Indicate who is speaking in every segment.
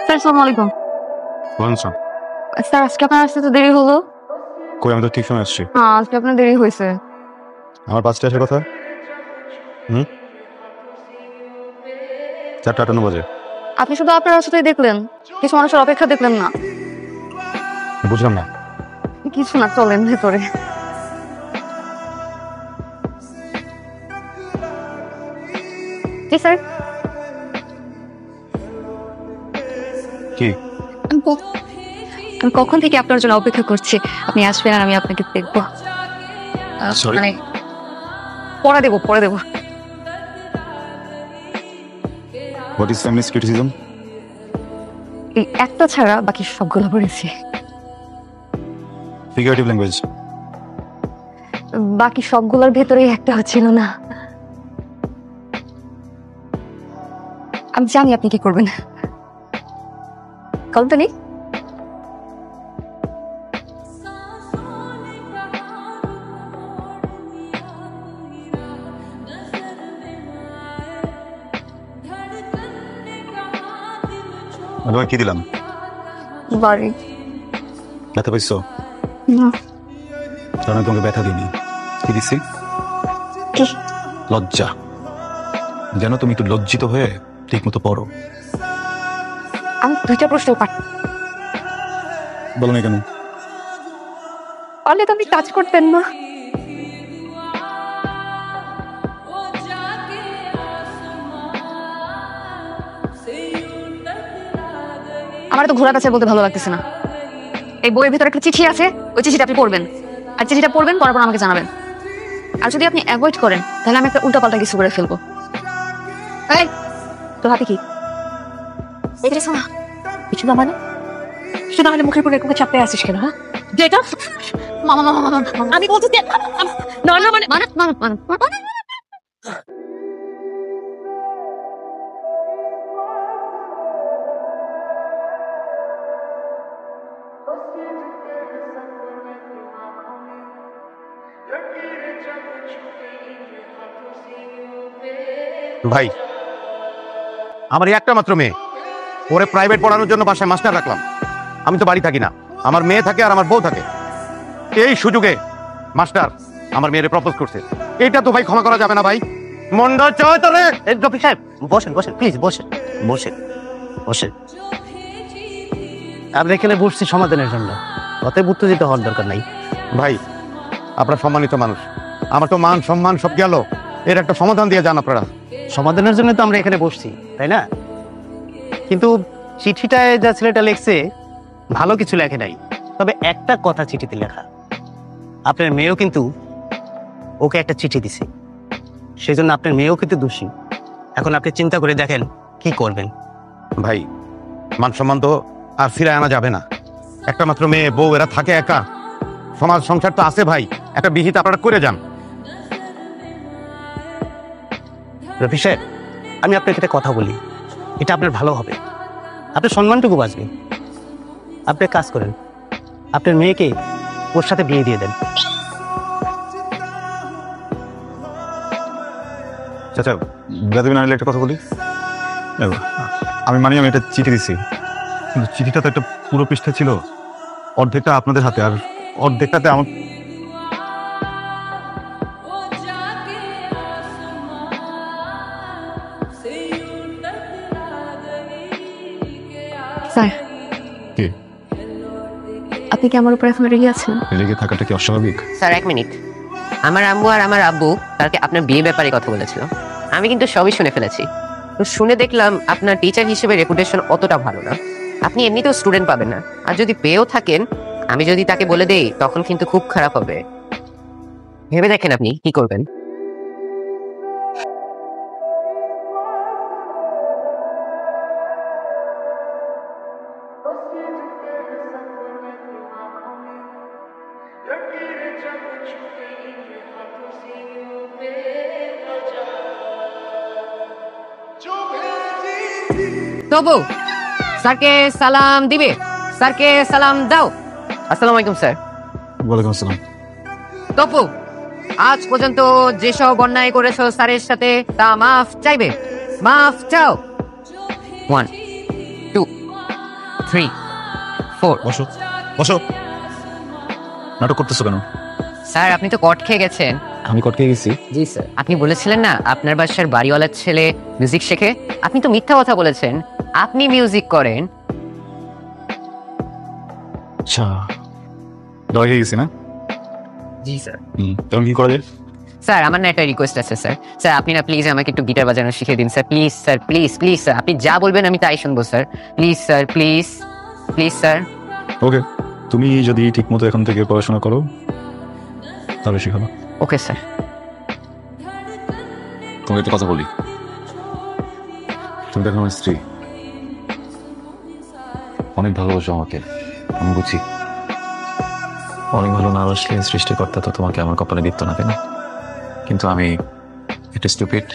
Speaker 1: Sir আসসালামু আলাইকুম। Sir আজকে আপনার আসতে তো দেরি হলো।
Speaker 2: কই আমি তো ঠিক সময় আসছি।
Speaker 1: হ্যাঁ আজকে আপনার দেরি হয়েছে।
Speaker 2: আমার 5টায় আসার কথা। 4:58 বাজে।
Speaker 1: আপনি শুধু আপনার রাস্তাতেই দেখলেন, কিছু মানুষের অপেক্ষা দেখলেন না।
Speaker 2: বুঝলাম না।
Speaker 1: কিছু না, চলেন ভেতরে। জি স্যার।
Speaker 2: কি?
Speaker 1: আমি কখন থেকে আপনার জন্য অপেক্ষা করছি, আপনি আসবেন আর আমি আপনাকে দেখবো।
Speaker 2: Sorry?
Speaker 1: মানে পড়া দেবো।
Speaker 2: What is feminist criticism?
Speaker 1: এই একটা ছাড়া বাকি সবগুলো পড়েছি।
Speaker 2: Figurative language.
Speaker 1: বাকি সবগুলোর ভেতরেই একটা হচ্ছিল না। আমি জানি আপনি কি করবেন। কলটা নেই।
Speaker 2: তোমাকে কি দিলাম?
Speaker 1: বাড়ি।
Speaker 2: ব্যথা পাইছো?
Speaker 1: না।
Speaker 2: কারণ তোমাকে ব্যথা দিইনি। কি দিচ্ছি?
Speaker 1: কি?
Speaker 2: লজ্জা। যেন তুমি একটু লজ্জিত হয়ে ঠিক মতো পড়ো।
Speaker 1: আমি 2টা প্রশ্ন
Speaker 2: বলো না কেন?
Speaker 1: পারলে তো আপনি কাজ করতেন না। আমার তো ঘোড়া কাছে বলতে ভালো লাগতেছে না। এই বইয়ের ভিতরে একটা চিঠি আছে, ওই চিঠিটা আপনি পড়বেন, আর চিঠিটা পড়বেন, পড়ার পর আমাকে জানাবেন। আর যদি আপনি অ্যাভয়েড করেন তাহলে আমি একটা উল্টাপাল্টা কিছু করে ফেলবো। এই তোর হাতে কি? এই যে শোনা, কিছু না মানে মুখের উপরে এরকম চাপতে আসিস কেন? হ্যাঁ যেটা মামা আমি বলছি যে না মানে
Speaker 3: ভাই, আমার একটা মাত্র মেয়ে, ওরে প্রাইভেট পড়ানোর জন্য বাসায় মাস্টার রাখলাম। আমি তো বাড়ি থাকি না, আমার মেয়ে থাকে আর আমার বউ থাকে। এই সুযোগে মাস্টার আমার মেয়েরে প্রপোজ করছে, এটা তো ভাই ক্ষমা করা যাবে না ভাই। মন্ডা চয় তোরে।
Speaker 4: রফিক সাহেব বসেন প্লিজ বসেন। আমরা এখানে বসছি সমাধানের জন্য, অতএব উত্তেজিত হওয়ার দরকার নাই।
Speaker 3: ভাই আপনারা সম্মানিত মানুষ, আমার তো মান সম্মান সব গেল, এর একটা সমাধান দিয়ে যান আপনারা।
Speaker 4: সমাধানের জন্য তো আমরা এখানে বসছি, তাই না? কিন্তু চিঠিটায় যা ছেলেটা লিখছে ভালো কিছু লেখে নাই, তবে একটা কথা চিঠিতে লেখা, আপনার মেয়েও কিন্তু ওকে একটা চিঠি দিছে, সেই জন্য আপনার মেয়েও কিন্তু দোষী। এখন আপনি চিন্তা করে দেখেন কি করবেন।
Speaker 3: ভাই মান সম্মান তো আর ফিরে আনা যাবে না, একটা মাত্র মেয়ে, বউ, এরা থাকে একা, সমাজ সংসার তো আছে ভাই, একটা বিহিত আপনারা করে যান।
Speaker 4: রফিক সাহেব, আমি আপনাকে একটা কথা বলি, এটা আপনার ভালো হবে, আপনার সম্মানটুকু বাঁচবে। আপনি কাজ করেন, আপনার মেয়েকে ওর সাথে বিয়ে দিয়ে দেন।
Speaker 2: চাচা, বেদবি না হলে একটা কথা বলি। আমি মানি আমি একটা চিঠি দিছি, কিন্তু চিঠিটা তো একটা পুরো পৃষ্ঠা ছিল, অর্ধেকটা আপনাদের হাতে আর অর্ধেকটাতে আমার।
Speaker 1: স্যার
Speaker 2: কি?
Speaker 1: আপনি কি আমার উপর এখন রেগে আছেন?
Speaker 2: রেগে থাকাটা কি অস্বাভাবিক?
Speaker 5: স্যার 1 মিনিট, আমার আম্মু আর আমার আব্বু কালকে আপনার বিয়ে ব্যাপারে কথা বলেছিল, আমি কিন্তু সবই শুনে ফেলেছি। তো শুনে দেখলাম আপনার টিচার হিসেবে রেপুটেশন অতটা ভালো না, আপনি এমনিতেও স্টুডেন্ট পাবেন না, আর যদি পেয়েও থাকেন আমি যদি তাকে বলে দেই তখন কিন্তু খুব খারাপ হবে। ভেবে দেখেন আপনি কি করবেন। তবু স্যারকে সালাম দিবে, স্যারকে সালাম দাও। আসসালামু আলাইকুম স্যার।
Speaker 2: ওয়ালাইকুম আসসালাম।
Speaker 5: তপু, আজ পর্যন্ত যেসব অন্যায় করেছো স্যারের সাথে তা মাফ চাইবে, মাফ চাও। 1 2 3 4
Speaker 2: বসো বসো, নাটক করতেছো কেন?
Speaker 5: স্যার আপনি তো কট খেয়ে গেছেন।
Speaker 2: আমি কটকে গেছি?
Speaker 5: জি স্যার। আপনি বলেছিলেন না আপনার বাসার বাড়িওয়ালার ছেলে মিউজিক শেখে, আপনি তো মিথ্যা কথা বলেছেন। আপনি মিউজিক করেন।
Speaker 2: আচ্ছা, ডরে গেছি না?
Speaker 5: জি স্যার।
Speaker 2: তখন কি করা যায়?
Speaker 5: স্যার আমার না একটা রিকোয়েস্ট আছে স্যার। স্যার আপনি না প্লিজ আমাকে একটু গিটার বাজানো শিখিয়ে দিন sir, please sir, please please sir. আপনি যা বলবেন আমি তাই শুনবো sir, please sir, please please sir.
Speaker 2: Okay, তুমি যদি ঠিক মতো এখন থেকে পড়াশোনা করো তবে শিখাবো।
Speaker 5: Okay sir.
Speaker 2: তোমাকে একটা কথা বলি, তুমি দেখো আমার স্ত্রী, অনেক ভালোবাসো আমাকে, আমি বুঝি। অনেক ভালো না বাসলে সৃষ্টিকর্তা তো তোমাকে আমার কপালে দিত না, তাই না? কিন্তু আমি একটা স্টুপিড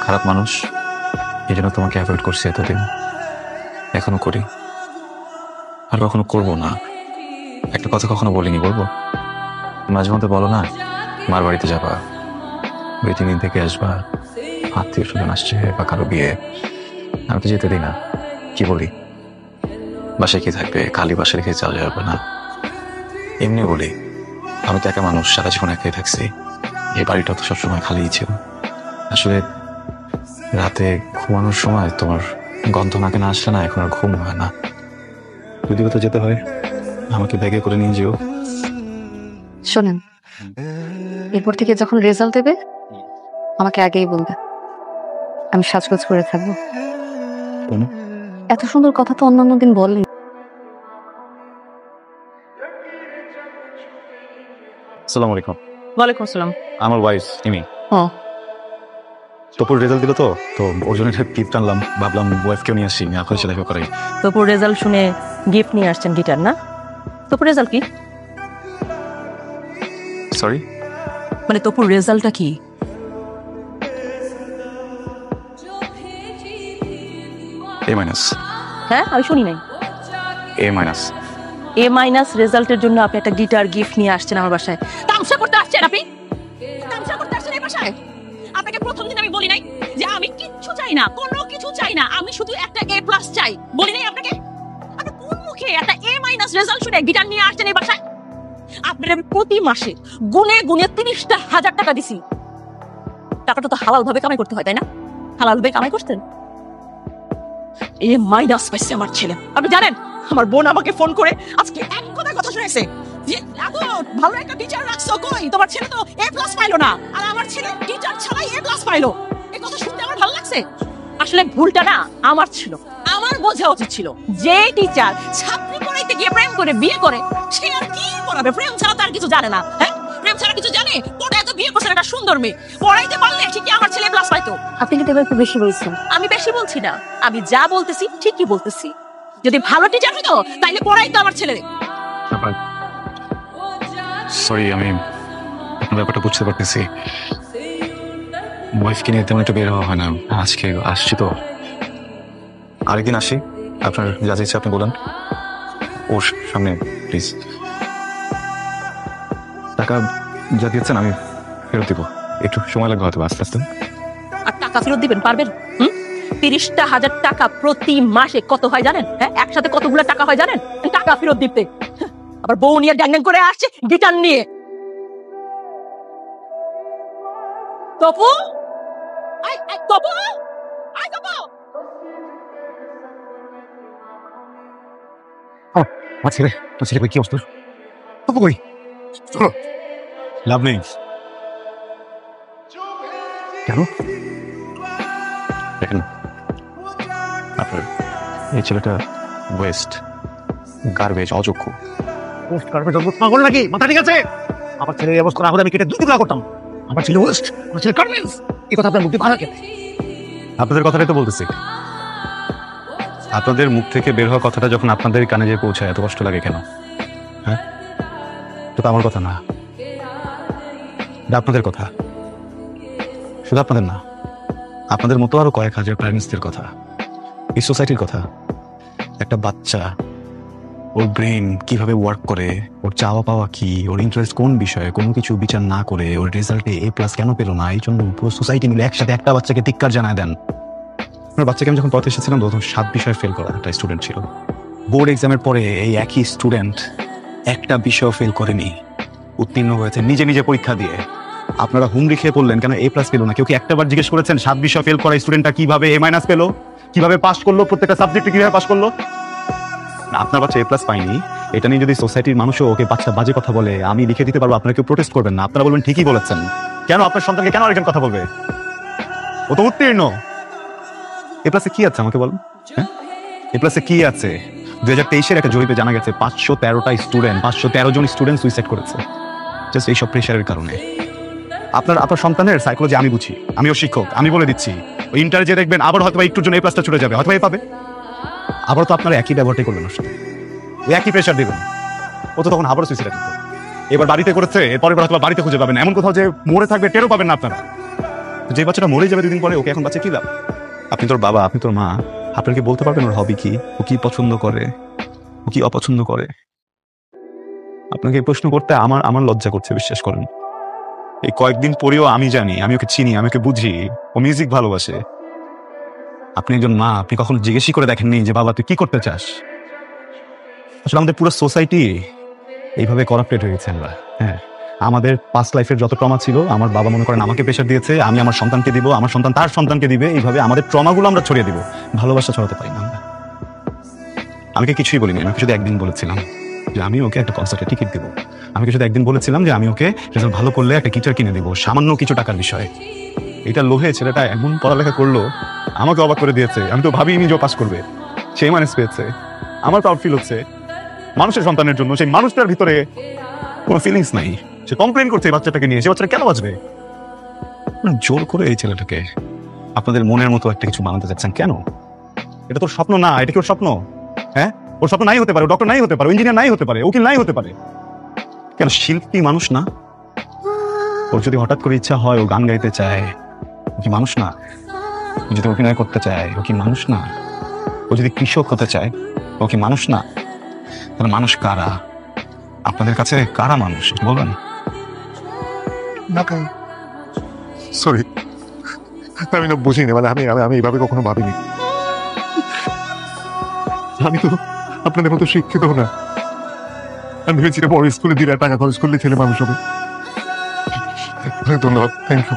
Speaker 2: খারাপ মানুষ, এই জন্য তোমাকে অ্যাভয়েড করছি এতদিন, এখনো করি, আর কখনো করবো না। একটা কথা কখনো বলিনি, বলবো? মাঝে মধ্যে বলো না মার বাড়িতে যাবা, 2-3 দিন থেকে আসবা, আত্মীয় স্বজন আসছে বা কারো বিয়ে, আমি তো যেতে দিই না। কি বলি, বাসায় কি থাকবে, খালি বাসায় রেখে যাওয়া যাবে না। এমনি বলি, আমি তো একা মানুষ, সারা জীবন একাই থাকছি, এই বাড়িটা তো সবসময় খালিই ছিল। আসলে রাতে ঘুমানোর সময় তোমার গন্ধ নাকে না আসলে না, এখন আর ঘুম হয় না। যদি কোথাও যেতে হয় আমাকে ব্যাগে করে নিয়ে যেও।
Speaker 1: শোনেন, এরপর থেকে যখন রেজাল্ট দেবে আমাকে আগেই বলবে, আমি সাজগোজ করে থাকবো।
Speaker 2: কেন?
Speaker 1: এত সুন্দর কথা তো অন্যান্য দিন বলেন।
Speaker 2: আসসালামু আলাইকুম।
Speaker 1: ওয়ালাইকুম আসসালাম।
Speaker 2: আমার ওয়াইফ ইমি
Speaker 1: ও
Speaker 2: তপুর রেজাল্ট দিল, তো ওর জন্য একটা গিফট আনলাম, ভাবলাম ওয়াইফকেও নিয়ে আসি, এখন সেলাই করাই।
Speaker 6: তপুর রেজাল্ট শুনে গিফট নিয়ে আসছেন গিটার না? তপুর রেজাল্ট কি?
Speaker 2: সরি,
Speaker 6: মানে তপুর রেজাল্টটা কি?
Speaker 2: এ মাইনাস।
Speaker 6: হ্যাঁ আমি শুনি নাই।
Speaker 2: এ মাইনাস।
Speaker 6: এ মাইনাস রেজাল্টের জন্য আপনি একটা গিটার গিফট নিয়ে আসছেন আমার বাসায়। তামসা করতে আসছেন আপনি? তামসা করতে আসছেন এই বাসায়? আপনাকে প্রথম দিন আমি বলি নাই যে আমি কিচ্ছু চাই না, কোনো কিছু চাই না, আমি শুধু একটা এ প্লাস চাই, বলি নাই আপনাকে? আপনি কোন মুখে একটা এ মাইনাস রেজাল্ট শুনে গিটার নিয়ে আসছেন এই বাসায়? আপনার আমি প্রতি মাসে গুনে গুনে 30,000 টাকা দিছি। টাকাটা তো হালাল ভাবে কামাই করতে হয়, তাই না? হালাল ভাবে কামাই করতেন? এ মাইনাস পাইছে আমার ছেলে। আপনি জানেন আমার বোন আমাকে ফোন করে আজকে এক কথা শুনেছে যে এত ভালো একটা টিচার রাখছো, কই তোমার ছেলে তো এ প্লাস পাইলো না, আর আমার ছেলে টিচার ছাড়াই এ প্লাস পাইলো। এই কথা শুনতে আমার ভালো লাগছে। আসলে ভুলটা না আমার ছিল, আমার বোঝা উচিত ছিল যে টিচার ছাত্রী পড়াইতে গিয়ে প্রেম করে বিয়ে করে, সে আর কি পড়াবে? প্রেম ছাড়া তার কিছু জানে না। হ্যাঁ, প্রেম ছাড়া কিছু জানে? পড়ায় তো বিয়ে করছে একটা সুন্দর মেয়ে, পড়াইতে পারলে ঠিকই আমার ছেলে প্লাস পাইতো।
Speaker 1: আপনি কিন্তু এবার একটু বেশি বলছেন।
Speaker 6: আমি বেশি বলছি না, আমি যা বলতেছি ঠিকই বলতেছি। যদি ভালো টিচার হতো তাইলে পড়াইতো আমার ছেলে।
Speaker 2: সরি, আমি আপনার ব্যাপারটা বুঝতে পারতেছি। ওয়াইফকে নিয়ে তেমন একটা বের হওয়া হয় না, আজকে আসছি তো। আরেকদিন আসি, আপনার যা ইচ্ছা আপনি বলেন। ওর সামনে প্লিজ। টাকা যা দিয়েছেন আমি ফেরত দিব, একটু সময় লাগবে হয়তো আস্তে আস্তে।
Speaker 6: আর টাকা ফেরত দিবেন পারবেন? 30,000 টাকা প্রতি মাসে কত হয় জানেন? হ্যাঁ, একসাথে কতগুলো টাকা হয় জানেন? টাকা ফেরত দিতে আবার বউ নিয়ে ড্যাং ড্যাং করে আসছে গিটার নিয়ে। তপু, তপু, তপু।
Speaker 3: আমার ছেলে, তোর ছেলে কি অবস্থা? তপু কই? চলো।
Speaker 2: লাভ নেই।
Speaker 3: কেন?
Speaker 2: দেখেন, আপনার এই ছেলেটা ওয়েস্ট, গার্বেজ, অযোগ্য।
Speaker 3: পোস্ট করবে জন্ম পাগল নাকি? মাথা ঠিক আছে? আমার ছেলের এই অবস্থা না হলে আমি কেটে 2 টুকরা করতাম। আমার ছেলে ওয়েস্ট, আমার ছেলে গার্মেন্টস। এই কথা আপনার মুখ দিয়ে ভালো কেন?
Speaker 2: আপনাদের কথাটাই তো বলতেছি। আপনাদের মুখ থেকে বের হওয়া কথাটা যখন আপনাদের কানে যেয়ে পৌঁছায় এত কষ্ট লাগে কেন? হ্যাঁ, তো আমার কথা না, এটা আপনাদের কথা। শুধু আপনাদের না, আপনাদের মতো আরো কয়েক হাজার প্যারেন্টসদের কথা, এই সোসাইটির কথা। একটা বাচ্চা, ওর ব্রেন কিভাবে ওয়ার্ক করে, ওর চাওয়া পাওয়া কি, ওর ইন্টারেস্ট কোন বিষয়ে, কোনো কিছু বিচার না করে ওর রেজাল্টে এ প্লাস কেন পেলো না, এই জন্য পুরো সোসাইটি মিলে একসাথে একটা বাচ্চাকে ধিক্কার জানায় দেন। আমার বাচ্চাকে আমি যখন পড়াতে এসেছিলাম তখন 7 বিষয়ে ফেল করা একটা স্টুডেন্ট ছিল।
Speaker 7: বোর্ড এক্সামের পরে এই একই স্টুডেন্ট একটা বিষয় ফেল করেনি, উত্তীর্ণ হয়েছে নিজে নিজে পরীক্ষা দিয়ে। আপনারা হুমড়ি খেয়ে পড়লেন কেন এ প্লাস পেলো না? কেউ কি একটাবার জিজ্ঞেস করেছেন 7 বিষয় ফেল করা স্টুডেন্টটা কিভাবে এ মাইনাস পেলো, কিভাবে পাস করলো, প্রত্যেকটা সাবজেক্টে কিভাবে পাস করলো? না, আপনার বাচ্চা এ প্লাস পাইনি, এটা নিয়ে যদি সোসাইটির মানুষও ওকে বাচ্চা বাজে কথা বলে আমি লিখে দিতে পারবো, আপনারা কেউ প্রোটেস্ট করবেন না, আপনারা বলবেন ঠিকই বলেছেন। কেন আপনার সন্তানকে কেন আরেকজন কথা বলবে? ও তো উত্তীর্ণ। এ প্লাসে কি আছে আমাকে বলুন? হ্যাঁ, এ প্লাসে কি আছে? 2023-এর একটা জরিপে জানা গেছে 513 জন স্টুডেন্ট সুইসাইড করেছে জাস্ট এইসব প্রেশারের কারণে। আপনার সন্তানের সাইকোলজি আমি বুঝি, আমিও শিক্ষক, আমি বলে দিচ্ছি ওই ইন্টারে যে দেখবেন আবার হয়তো একটুর জন্য এ প্লাসটা ছুটে যাবে, হয়তো পাবে, আবার তো আপনারা একই ব্যবহারটাই করবেন ওর সাথে, ওই একই প্রেশার দেবেন, ও তো তখন আবারও সুইসাইড করবে। এবার বাড়িতে করেছে, এরপরের বার হয়তো বাড়িতে খুঁজে পাবেন, এমন কোথাও যে মরে থাকবে টেরও পাবেন না আপনারা। যে বাচ্চাটা মরে যাবে 2 দিন পরে, ওকে এখন বাচ্চা কি লাভ? আপনি তোর বাবা, আপনি তোর মা, আপনার কি বলতে পারবেন ওর হবি কি, ও কি পছন্দ করে, ও কি অপছন্দ করে? আপনাকে এই প্রশ্ন করতে আমার লজ্জা করছে, বিশ্বাস করেন। এই কয়েকদিন পরেও আমি জানি, আমি ওকে চিনি, আমি ওকে বুঝি, ও মিউজিক ভালোবাসে। আপনি একজন মা, আপনি কখনো জিজ্ঞেসই করে দেখেননি যে বাবা তুই কি করতে চাস? আসলে আমাদের পুরো সোসাইটি এইভাবে করাপ্টেড হয়ে গেছে আমরা। হ্যাঁ, আমাদের পাস্ট লাইফের যত ট্রমা ছিল, আমার বাবা মনে করেন আমাকে প্রেশার দিয়েছে, আমি আমার সন্তানকে দিব, আমার সন্তান তার সন্তানকে দিবে, এইভাবে আমাদের ট্রমাগুলো আমরা ছড়িয়ে দিব, ভালোবাসা ছড়াতে পারি না আমরা। আমাকে কিছুই বলিনি, আমি শুধু একদিন বলেছিলাম যে আমি ওকে একটা কনসার্টের টিকিট দেবো, আমি শুধু একদিন বলেছিলাম যে আমি ওকে রেজাল্ট ভালো করলে একটা গিটার কিনে দেবো, সামান্য কিছু টাকার বিষয়। এটা লোহে ছেলেটা এমন পড়ালেখা করলো, আমাকে অবাক করে দিয়েছে। আমি তো ভাবিনি যে ও পাস করবে, সে মাইনাস পেয়েছে। আমার প্রাউড ফিল হচ্ছে মানুষের সন্তানের জন্য। সেই মানুষটার ভিতরে কোনো ফিলিংস নাই, সে কমপ্লেন করছে এই বাচ্চাটাকে নিয়ে। সে বাচ্চাটা কেন বাঁচবে? জোর করে এই ছেলেটাকে আপনাদের মনের মতো একটা কিছু বানাতে চাচ্ছেন কেন? এটা তোর স্বপ্ন না, এটা কি ওর স্বপ্ন? হ্যাঁ, ওর স্বপ্ন নাই হতে পারে, ডক্টর নাই হতে পারে, ইঞ্জিনিয়ার নাই হতে পারে, উকিল নাই হতে পারে, কেন শিল্পী মানুষ না? ওর যদি হঠাৎ করে ইচ্ছা হয় ও গান গাইতে চায়, ও কি মানুষ না? ও যদি অভিনয় করতে চায়, ও কি মানুষ না? ও যদি কৃষক হতে চায়, ও কি মানুষ না? তাহলে মানুষ কারা? আপনাদের কাছে কারা মানুষ বলবেন?
Speaker 8: না, সরি, আমি না বুঝিনি, মানে আমি এইভাবে কখনো ভাবিনি। আমি তো আপনাদের মতো শিক্ষিত না, আমি ভেবেছিলাম বড় স্কুলে 2 লাখ টাকা খরচ করলে ছেলে মানুষ হবে। ধন্যবাদ, থ্যাংক ইউ।